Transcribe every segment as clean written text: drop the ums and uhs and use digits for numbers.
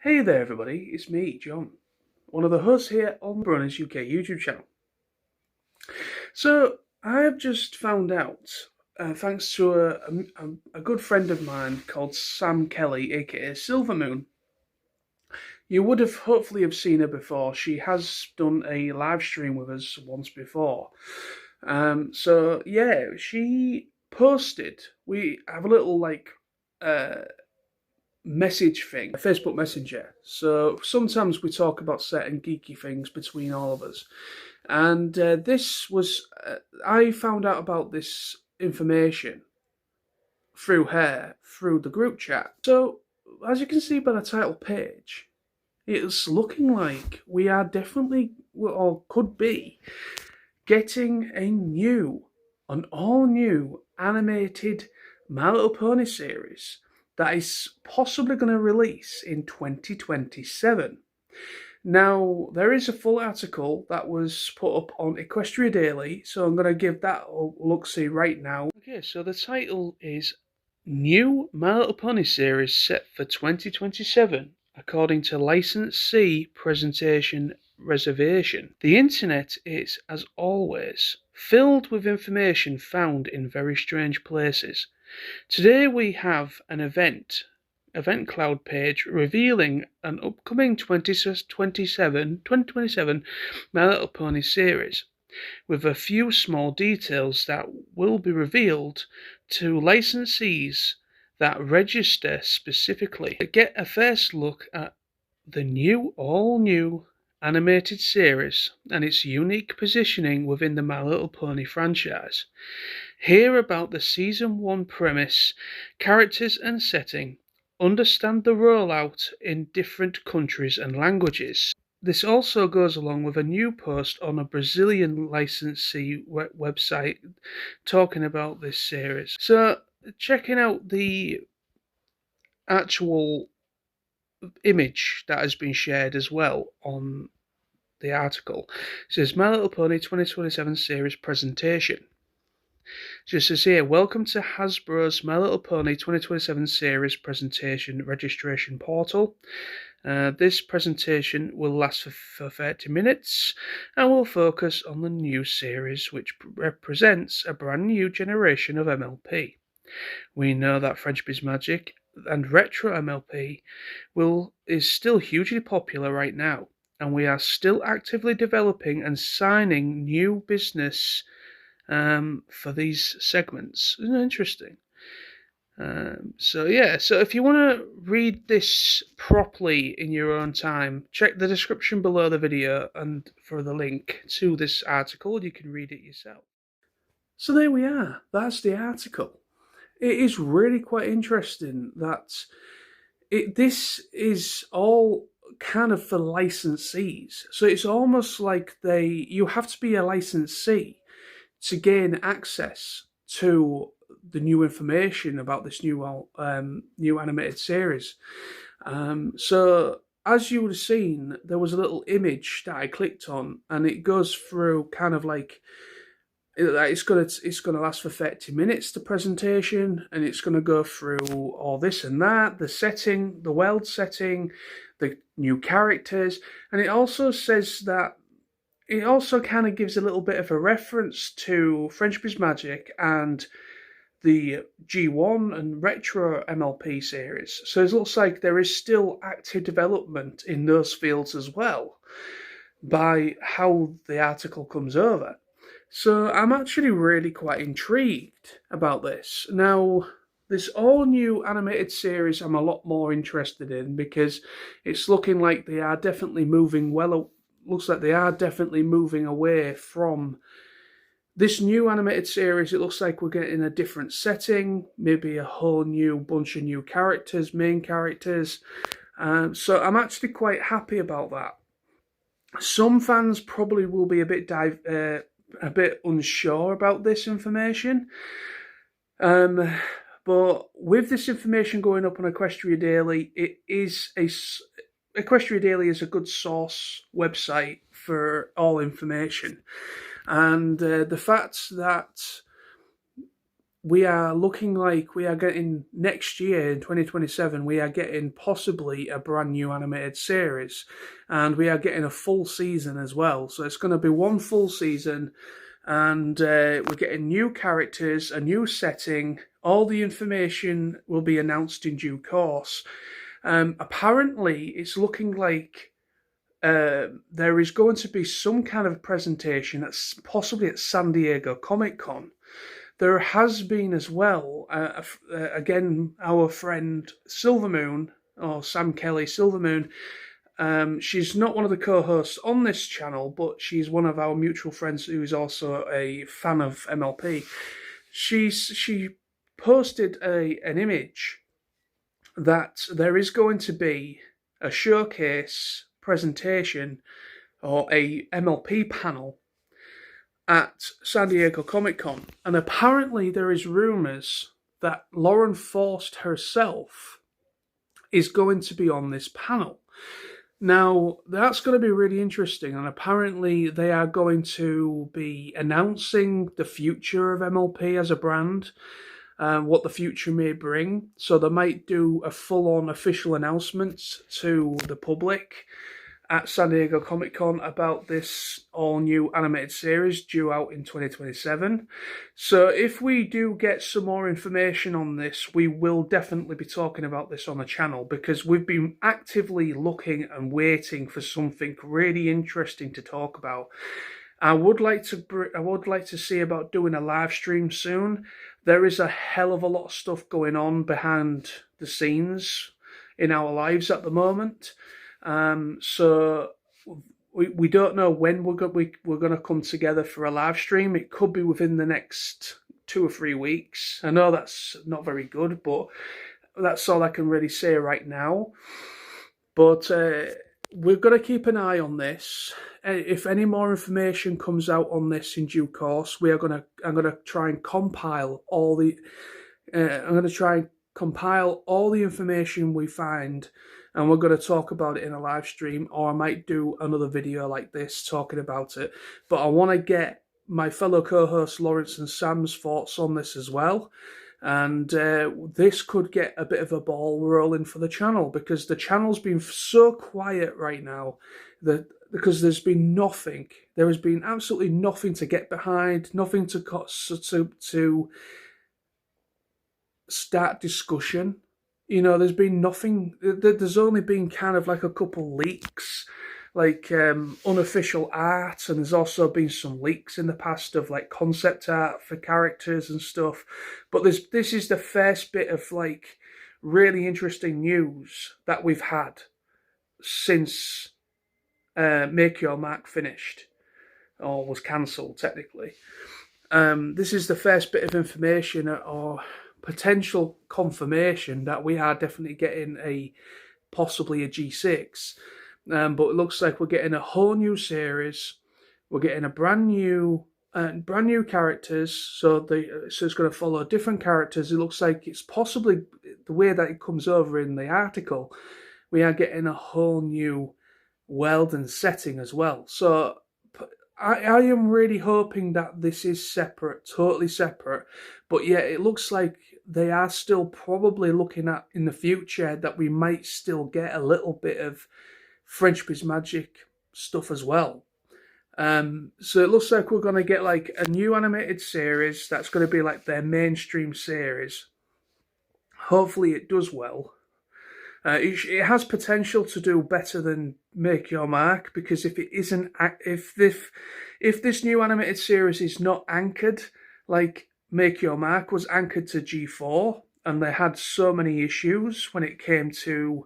Hey there everybody, it's me, John, one of the hosts here on the Bronies UK YouTube channel. So, I have just found out, thanks to a good friend of mine called Sam Kelly, aka Silver Moon. You would have hopefully have seen her before. She has done a live stream with us once before. So yeah, she posted, we have a little message thing, a Facebook Messenger. So sometimes we talk about certain geeky things between all of us. And I found out about this information through her, through the group chat. So, as you can see by the title page, it's looking like we are definitely, or could be, getting an all new animated My Little Pony series that is possibly going to release in 2027. Now, there is a full article that was put up on Equestria Daily, so I'm going to give that a look-see right now. Okay, so the title is New My Little Pony series set for 2027, according to licensee presentation reservation. The internet is, as always, filled with information found in very strange places. Today we have an event cloud page revealing an upcoming 2027 My Little Pony series, with a few small details that will be revealed to licensees that register specifically. To get a first look at the all new animated series and its unique positioning within the My Little Pony franchise. Hear about the Season 1 premise, characters and setting, understand the rollout in different countries and languages. This also goes along with a new post on a Brazilian licensee website talking about this series. So, checking out the actual image that has been shared as well on the article. It says My Little Pony 2027 series presentation. Just says here, welcome to Hasbro's My Little Pony 2027 series presentation registration portal. This presentation will last for 30 minutes and will focus on the new series, which represents a brand new generation of MLP. We know that French Biz Magic and retro MLP is still hugely popular right now, and we are still actively developing and signing new business for these segments. Isn't it interesting? So if you want to read this properly in your own time, check the description below the video and for the link to this article. You can read it yourself. So there we are. That's the article. It is really quite interesting that this is all kind of for licensees. So it's almost like you have to be a licensee to gain access to the new information about this new animated series. So as you would have seen, there was a little image that I clicked on, and it goes through kind of like it's gonna last for 30 minutes, the presentation, and it's gonna go through all this and that, the setting, the world setting, the new characters, and it also says that it also kind of gives a little bit of a reference to French Biz Magic and the G1 and Retro MLP series. So it looks like there is still active development in those fields as well, by how the article comes over. So I'm actually really quite intrigued about this. Now, this all new animated series I'm a lot more interested in, because it's looking like they are definitely moving looks like they are definitely moving away from this new animated series. It looks like we're getting a different setting, maybe a whole new bunch of new characters, main characters. So I'm actually quite happy about that. Some fans probably will be a bit unsure about this information. But with this information going up on Equestria Daily, Equestria Daily is a good source website for all information. And the fact that we are looking like we are getting next year in 2027, we are getting possibly a brand new animated series, and we are getting a full season as well. So it's going to be one full season, and we're getting new characters, a new setting. All the information will be announced in due course. Apparently, it's looking like there is going to be some kind of presentation that's possibly at San Diego Comic-Con. There has been as well, again, our friend Silvermoon, or Sam Kelly Silvermoon. She's not one of the co-hosts on this channel, but she's one of our mutual friends who is also a fan of MLP. She posted an image that there is going to be a showcase presentation or a MLP panel at San Diego Comic-Con, and apparently there is rumours that Lauren Faust herself is going to be on this panel. Now, that's going to be really interesting, and apparently they are going to be announcing the future of MLP as a brand, what the future may bring. So they might do a full-on official announcement to the public at San Diego Comic-Con about this all-new animated series due out in 2027. So if we do get some more information on this, we will definitely be talking about this on the channel, because we've been actively looking and waiting for something really interesting to talk about. I would like to see about doing a live stream soon. There is a hell of a lot of stuff going on behind the scenes in our lives at the moment. So we don't know when we're going to come together for a live stream. It could be within the next 2 or 3 weeks. I know that's not very good, but that's all I can really say right now. But we're going to keep an eye on this. If any more information comes out on this in due course, I'm going to try and compile all the information we find, and we're going to talk about it in a live stream, or I might do another video like this talking about it. But I want to get my fellow co-hosts Lawrence and Sam's thoughts on this as well. And this could get a bit of a ball rolling for the channel, because the channel's been so quiet right now because there's been nothing. There has been absolutely nothing to get behind, nothing to start discussion. You know, there's been nothing. There's only been kind of like a couple leaks, like unofficial art, and there's also been some leaks in the past of like concept art for characters and stuff. But this is the first bit of like really interesting news that we've had since Make Your Mark finished, or was cancelled technically. This is the first bit of information or potential confirmation that we are definitely getting possibly a G6. But it looks like we're getting a whole new series. We're getting a brand new characters. So it's going to follow different characters. It looks like it's possibly the way that it comes over in the article. We are getting a whole new world and setting as well. So I am really hoping that this is separate, totally separate. But yeah, it looks like they are still probably looking at in the future that we might still get a little bit of French Biz Magic stuff as well. So it looks like we're going to get like a new animated series that's going to be like their mainstream series. Hopefully it does well. It has potential to do better than Make Your Mark, because if it isn't, if this new animated series is not anchored like Make Your Mark was anchored to G4, and they had so many issues when it came to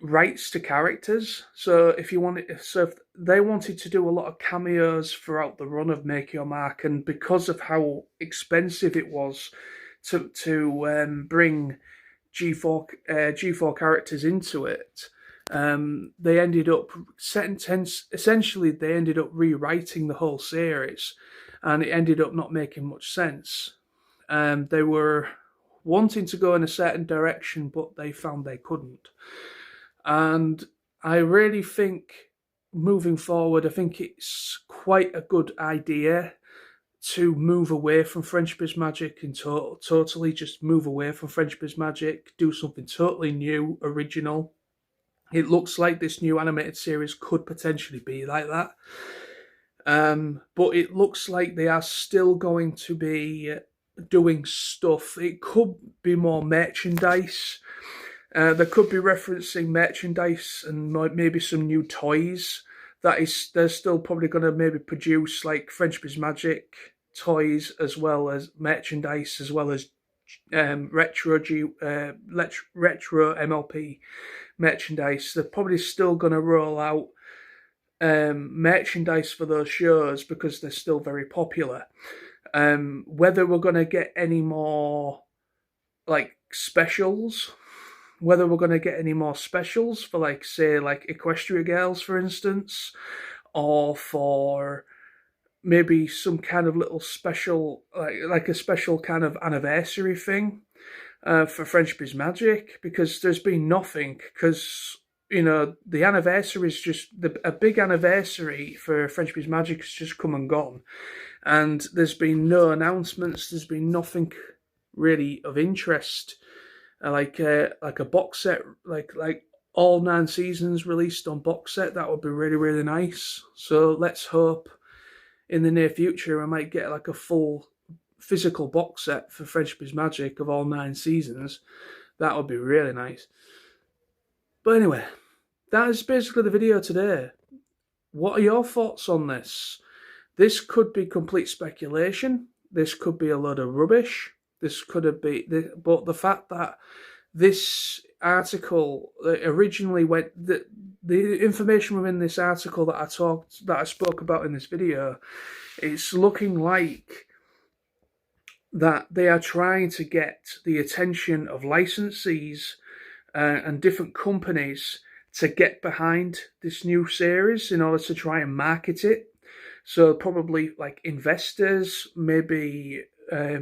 rights to characters. So if they wanted to do a lot of cameos throughout the run of Make Your Mark, and because of how expensive it was to bring G4 characters into it, they ended up essentially rewriting the whole series, and it ended up not making much sense. They were wanting to go in a certain direction, but they found they couldn't. And I really think moving forward, I think it's quite a good idea to move away from French Biz Magic and totally just move away from French Biz Magic, do something totally new, original. It looks like this new animated series could potentially be like that. But it looks like they are still going to be doing stuff. It could be more merchandise. They could be referencing merchandise and maybe some new toys. They're still probably going to maybe produce like French Biz Magic toys as well as merchandise, as well as retro MLP merchandise. They're probably still going to roll out merchandise for those shows because they're still very popular. Whether we're going to get any more like specials, whether we're going to get any more specials for like, say, like Equestria Girls, for instance, or for maybe some kind of little special, like a special kind of anniversary thing for French Biz Magic, because there's been nothing, because, you know, the anniversary is just, a big anniversary for French Biz Magic has just come and gone, and there's been no announcements, there's been nothing really of interest. Like a box set, like all 9 seasons released on box set, that would be really, really nice. So let's hope in the near future I might get like a full physical box set for French Biz Magic of all 9 seasons. That would be really nice. But anyway, that is basically the video today. What are your thoughts on this? This could be complete speculation. This could be a load of rubbish. This could have been, but the fact that this article originally went, the information within this article that I spoke about in this video, it's looking like that they are trying to get the attention of licensees and different companies to get behind this new series in order to try and market it. So probably like investors, maybe a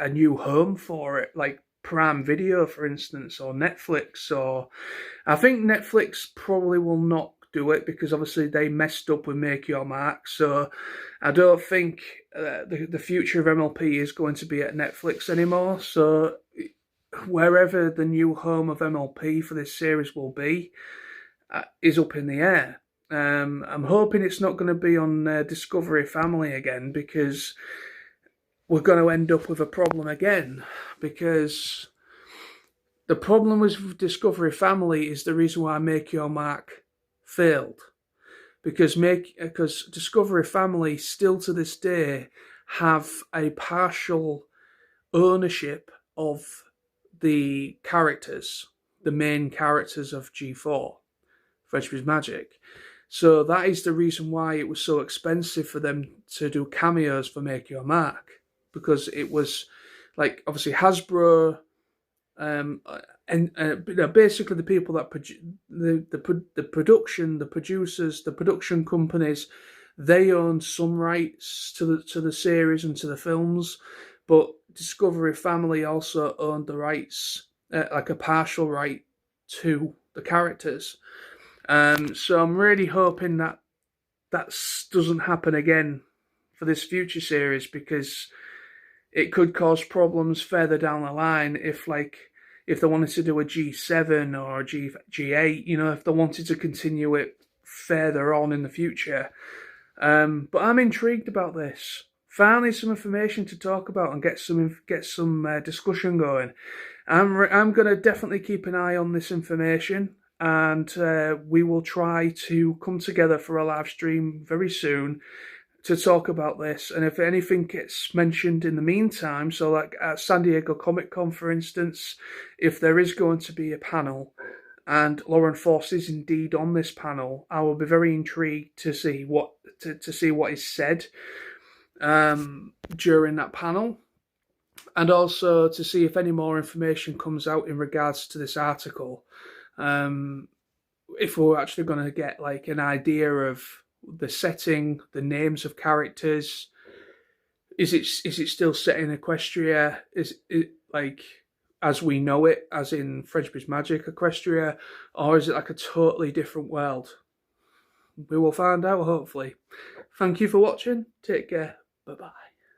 new home for it, like Prime Video, for instance, or Netflix. Or I think Netflix probably will not do it because obviously they messed up with Make Your Mark. So I don't think the future of MLP is going to be at Netflix anymore. So wherever the new home of MLP for this series will be is up in the air. I'm hoping it's not going to be on Discovery Family again, because we're going to end up with a problem again, because the problem with Discovery Family is the reason why Make Your Mark failed. Because Discovery Family still to this day have a partial ownership of the characters, the main characters of G4, French Biz Magic. So that is the reason why it was so expensive for them to do cameos for Make Your Mark. Because it was like obviously Hasbro and basically the people that the producers, the production companies, they owned some rights to the series and to the films, but Discovery Family also owned the rights, like a partial right to the characters. So I'm really hoping that doesn't happen again for this future series, because it could cause problems further down the line if they wanted to do a G7 or a G8, you know, if they wanted to continue it further on in the future. But I'm intrigued about this. Finally, some information to talk about and get some discussion going. I'm going to definitely keep an eye on this information, and we will try to come together for a live stream very soon to talk about this. And if anything gets mentioned in the meantime, so like at San Diego Comic Con, for instance, if there is going to be a panel and Lauren Force is indeed on this panel, I will be very intrigued to see what is said during that panel, and also to see if any more information comes out in regards to this article. If we're actually going to get like an idea of the setting, the names of characters. Is it still set in Equestria? Is it like as we know it, as in French Biz Magic Equestria, or is it like a totally different world? We will find out, hopefully. Thank you for watching. Take care. Bye-bye.